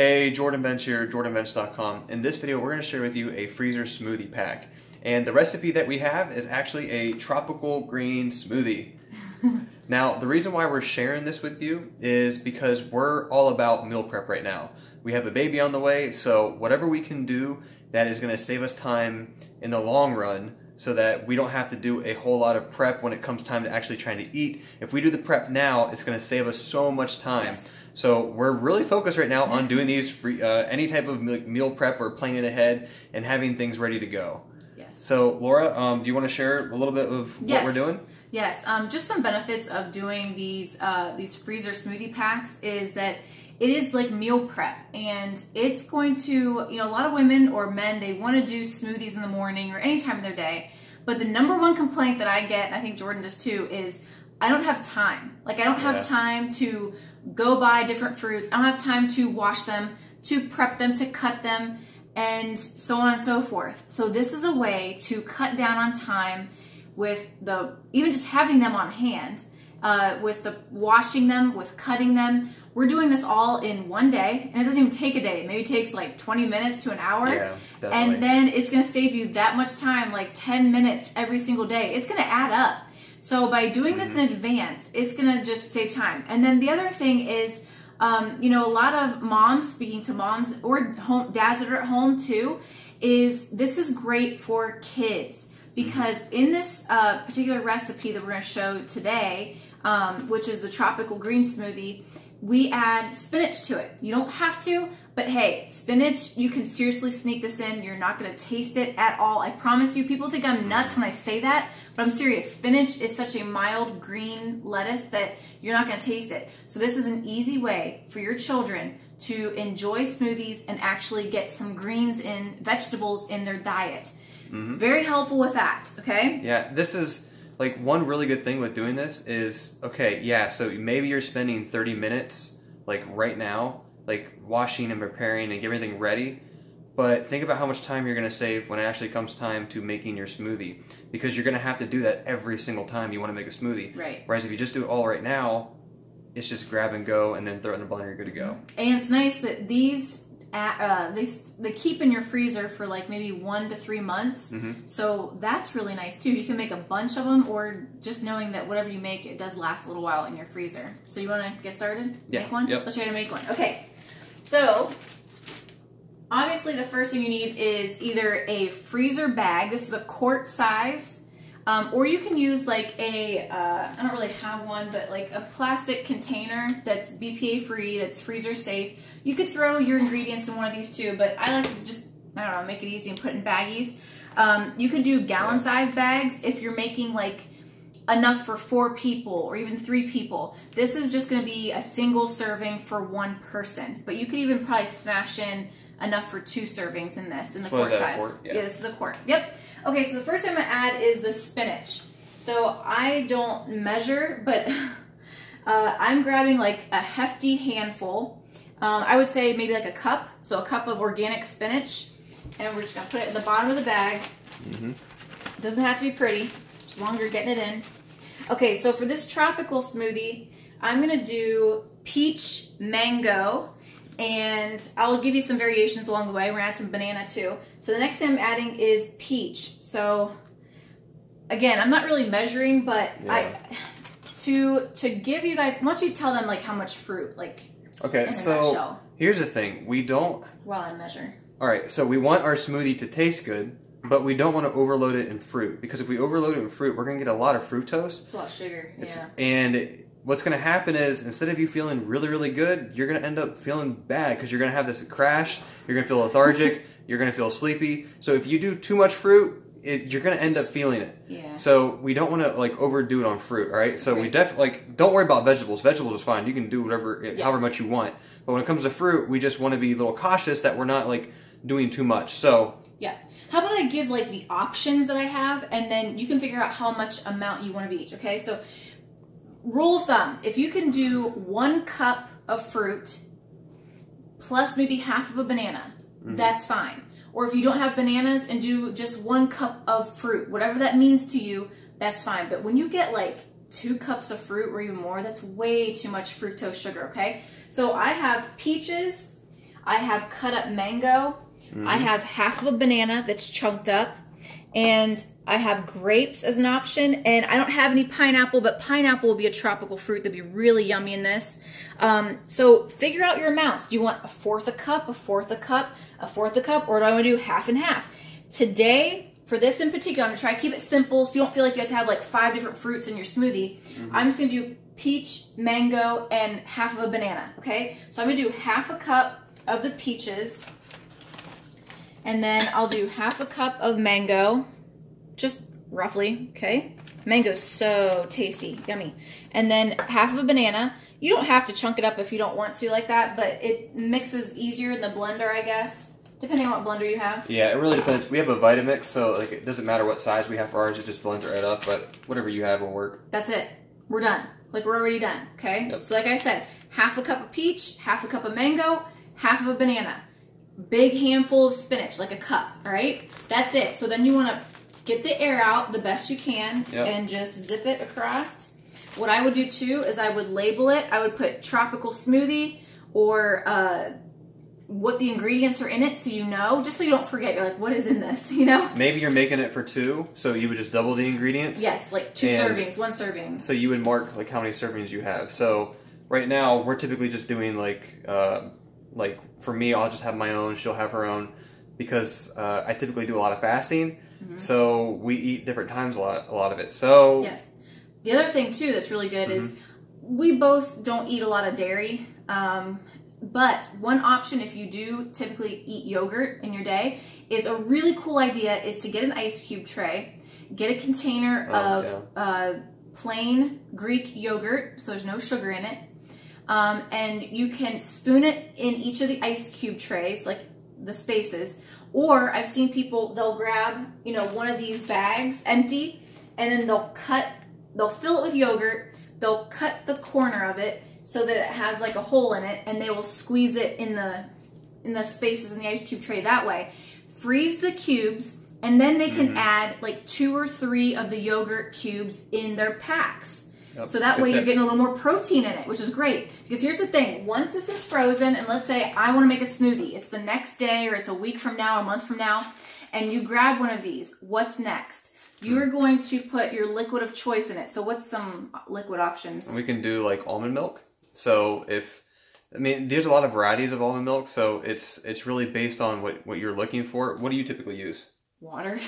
Hey, Jordan Bench here, jordanbench.com. In this video, we're going to share with you a freezer smoothie pack. And the recipe that we have is actually a tropical green smoothie. Now, the reason why we're sharing this with you is because we're all about meal prep right now. We have a baby on the way, so whatever we can do that is going to save us time in the long run so that we don't have to do a whole lot of prep when it comes time to actually trying to eat. If we do the prep now, it's going to save us so much time. Yes. So we're really focused right now on doing these free, any type of meal prep or planning ahead and having things ready to go. Yes. So Laura, do you want to share a little bit of what we're doing? Yes. Just some benefits of doing these freezer smoothie packs is that it is like meal prep, and it's going to, a lot of women or men, they want to do smoothies in the morning or any time of their day. But the number one complaint that I get, and I think Jordan does too, is I don't have time. Like, I don't have time to go buy different fruits. I don't have time to wash them, to prep them, to cut them, and so on and so forth. So this is a way to cut down on time with even just having them on hand, with the washing them, with cutting them. We're doing this all in one day, and it doesn't even take a day. Maybe it takes like 20 minutes to an hour. Yeah, definitely. And then it's gonna save you that much time, like 10 minutes every single day. It's gonna add up. So by doing this in advance, it's gonna just save time. And then the other thing is, a lot of moms, speaking to moms or dads that are at home too, this is great for kids. Because in this particular recipe that we're going to show today, which is the tropical green smoothie, we add spinach to it. You don't have to, but hey, spinach, you can seriously sneak this in. You're not going to taste it at all. I promise you. People think I'm nuts when I say that, but I'm serious. Spinach is such a mild green lettuce that you're not going to taste it. So this is an easy way for your children to enjoy smoothies and actually get some greens and vegetables in their diet. Very helpful with that, okay? Yeah, this is like one really good thing with doing this is, so maybe you're spending 30 minutes like right now, like washing and preparing and getting everything ready, but think about how much time you're going to save when it actually comes time to making your smoothie, because you're going to have to do that every single time you want to make a smoothie. Right. Whereas if you just do it all right now, it's just grab and go and then throw it in the blender, you're good to go. And it's nice that these they keep in your freezer for like maybe 1 to 3 months. So that's really nice too. You can make a bunch of them, or just knowing that whatever you make, it does last a little while in your freezer. So you want to get started? Yeah. Make one? Yep. Let's show you how to make one. Okay. So obviously the first thing you need is either a freezer bag. This is a quart size. Or you can use like I don't really have one, but like a plastic container that's BPA free, that's freezer safe. You could throw your ingredients in one of these too, but I like to just, make it easy and put it in baggies. You could do gallon size bags if you're making like enough for 4 people or even 3 people. This is just going to be a single serving for 1 person, but you could even probably smash in enough for 2 servings in this, in the quart size. Yeah, this is a quart. Yep. Okay, so the first thing I'm going to add is the spinach. So I don't measure, but I'm grabbing like a hefty handful. I would say maybe like a cup, so a cup of organic spinach. And we're just going to put it at the bottom of the bag. It doesn't have to be pretty, as long as you're getting it in. Okay, so for this tropical smoothie, I'm going to do peach mango. And I'll give you some variations along the way. We're going to add some banana too. So the next thing I'm adding is peach. So again, I'm not really measuring, but to give you guys, why don't you tell them like how much fruit, like okay, in a so nutshell. Here's the thing. We don't... While I measure. Alright, so we want our smoothie to taste good, but we don't want to overload it in fruit. Because if we overload it in fruit, we're going to get a lot of fructose. It's a lot of sugar, And what's going to happen is, instead of you feeling really, really good, you're going to end up feeling bad because you're going to have this crash, you're going to feel lethargic, you're going to feel sleepy. So if you do too much fruit, you're going to end up feeling it. Yeah. So we don't want to like overdo it on fruit, all right? So we definitely, don't worry about vegetables. Vegetables is fine. You can do whatever, however much you want. But when it comes to fruit, we just want to be a little cautious that we're not like doing too much. So yeah. How about I give like the options that I have, and then you can figure out how much amount you want of each, okay? So rule of thumb, if you can do 1 cup of fruit plus maybe half of a banana, that's fine. Or if you don't have bananas and do just 1 cup of fruit, whatever that means to you, that's fine. But when you get like 2 cups of fruit or even more, that's way too much fructose sugar, okay? So I have peaches, I have cut up mango. I have half of a banana that's chunked up. And I have grapes as an option. And I don't have any pineapple, but pineapple will be a tropical fruit that'd be really yummy in this. So figure out your amounts. Do you want a fourth a cup, a fourth a cup, a fourth a cup, or do I want to do half and half? Today, for this in particular, I'm going to try to keep it simple so you don't feel like you have to have like 5 different fruits in your smoothie. I'm just going to do peach, mango, and half of a banana, okay? So I'm going to do half a cup of the peaches. And then I'll do half a cup of mango, just roughly, okay? Mango's so tasty, yummy. And then half of a banana. You don't have to chunk it up if you don't want to like that, but it mixes easier in the blender, I guess, depending on what blender you have. Yeah, it really depends. We have a Vitamix, so like it doesn't matter what size we have for ours, it just blends it right up, but whatever you have will work. That's it. We're done. Like, we're already done, okay? Yep. So like I said, half a cup of peach, half a cup of mango, half of a banana. Big handful of spinach, like a cup, all right? That's it. So then you want to get the air out the best you can and just zip it across. What I would do too is I would label it. I would put tropical smoothie or what the ingredients are in it so you know, just so you don't forget. You're like, what is in this, you know? Maybe you're making it for 2, so you would just double the ingredients. Yes, like 2 servings, 1 serving. So you would mark like how many servings you have. So right now we're typically just doing like for me, I'll just have my own, she'll have her own, because I typically do a lot of fasting, so we eat different times a lot of it. So yes. The other thing too that's really good is we both don't eat a lot of dairy, but one option if you do typically eat yogurt in your day is a really cool idea is to get an ice cube tray, get a container of plain Greek yogurt, so there's no sugar in it. And you can spoon it in each of the ice cube trays, like the spaces. Or I've seen people, they'll grab, you know, one of these bags empty, and then they'll fill it with yogurt. They'll cut the corner of it so that it has like a hole in it, and they will squeeze it in the spaces in the ice cube tray that way. Freeze the cubes, and then they can add like 2 or 3 of the yogurt cubes in their packs. Yep. So that way you're getting a little more protein in it, which is great. Because here's the thing, once this is frozen, and let's say I want to make a smoothie, it's the next day or it's a week from now, a month from now, and you grab one of these, what's next? You're going to put your liquid of choice in it. So what's some liquid options? We can do like almond milk. So there's a lot of varieties of almond milk, so it's really based on what you're looking for. What do you typically use? Water.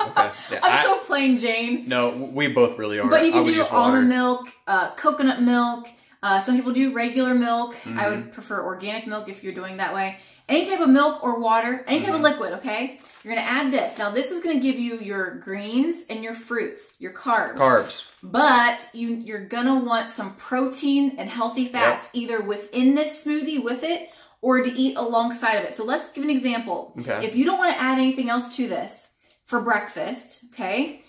Okay. Yeah, I'm so plain Jane. No, we both really are. But you can do almond milk, coconut milk. Some people do regular milk. I would prefer organic milk if you're doing that way. Any type of milk or water, any type of liquid, okay? You're going to add this. Now, this is going to give you your greens and your fruits, your carbs. But you're going to want some protein and healthy fats either within this smoothie with it or to eat alongside of it. So let's give an example. Okay. If you don't want to add anything else to this for breakfast, okay,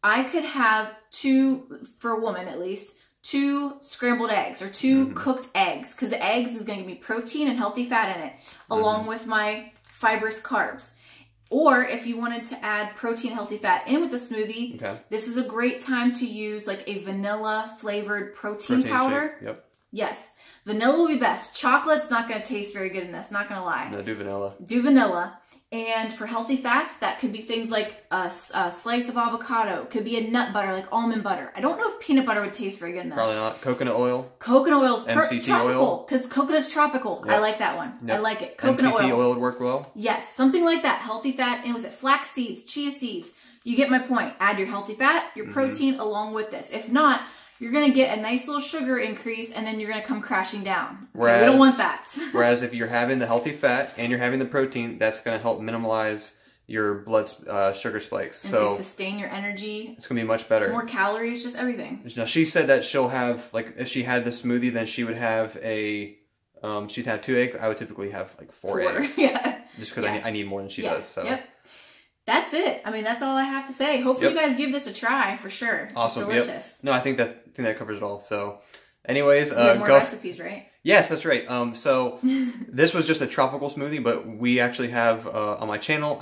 I could have 2, for a woman at least, 2 scrambled eggs or 2 cooked eggs, because the eggs is going to give me protein and healthy fat in it, along with my fibrous carbs. Or if you wanted to add protein and healthy fat in with the smoothie, this is a great time to use like a vanilla flavored protein powder. Shake. Yep. Yes. Vanilla will be best. Chocolate's not going to taste very good in this, not going to lie. No, do vanilla. Do vanilla. And for healthy fats, that could be things like a slice of avocado. Could be a nut butter, like almond butter. I don't know if peanut butter would taste very good in this. Probably not. Coconut oil. Coconut oil is MCT tropical, oil. because coconut's tropical. Yep. I like that one. Yep. I like it. Coconut MCT oil would work well. Yes, something like that. Healthy fat in with it. Flax seeds, chia seeds. You get my point. Add your healthy fat, your protein along with this. If not, you're going to get a nice little sugar increase, and then you're going to come crashing down. Okay? We don't want that. Whereas if you're having the healthy fat and you're having the protein, that's going to help minimize your blood sugar spikes. And so sustain your energy. It's going to be much better. More calories, just everything. Now, she said that she'll have, like, if she had the smoothie, then she would have she'd have 2 eggs. I would typically have, like, 4 eggs. Yeah. Just because I need more than she does. So. Yep. That's it. I mean, that's all I have to say. Hopefully you guys give this a try for sure. Awesome. It's delicious. Yep. No, I think that covers it all. So, anyways, we have more recipes, right? Yes, that's right. So this was just a tropical smoothie, but we actually have on my channel.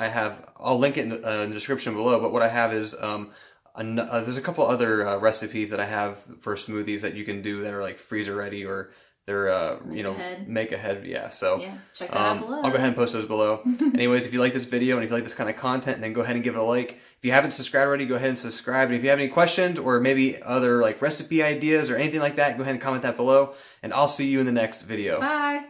I'll link it in the description below. But what I have is there's a couple other recipes that I have for smoothies that you can do that are like freezer ready, or make ahead. Yeah, so yeah, check that out below. I'll go ahead and post those below. Anyways, if you like this video and if you like this kind of content, then go ahead and give it a like. If you haven't subscribed already, go ahead and subscribe. And if you have any questions or maybe other like recipe ideas or anything like that, go ahead and comment that below. And I'll see you in the next video. Bye.